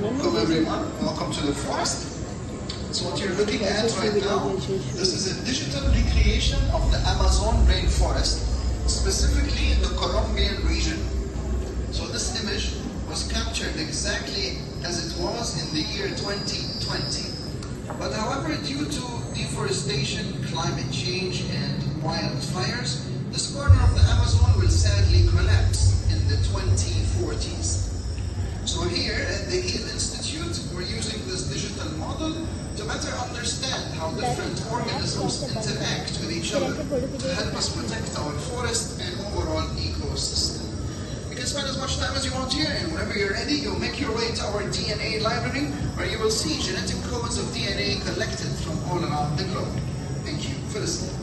Welcome everyone, welcome to the forest. So what you're looking at right now, this is a digital recreation of the Amazon rainforest, specifically in the Colombian region. So this image was captured exactly as it was in the year 2020. But however, due to deforestation, climate change, and wildfires, this corner of the Amazon will sadly collapse in the 2040s. So here at the Heal Institute, we're using this digital model to better understand how different organisms interact with each other to help us protect our forest and overall ecosystem. You can spend as much time as you want here, and whenever you're ready, you'll make your way to our DNA library, where you will see genetic codes of DNA collected from all around the globe. Thank you for listening.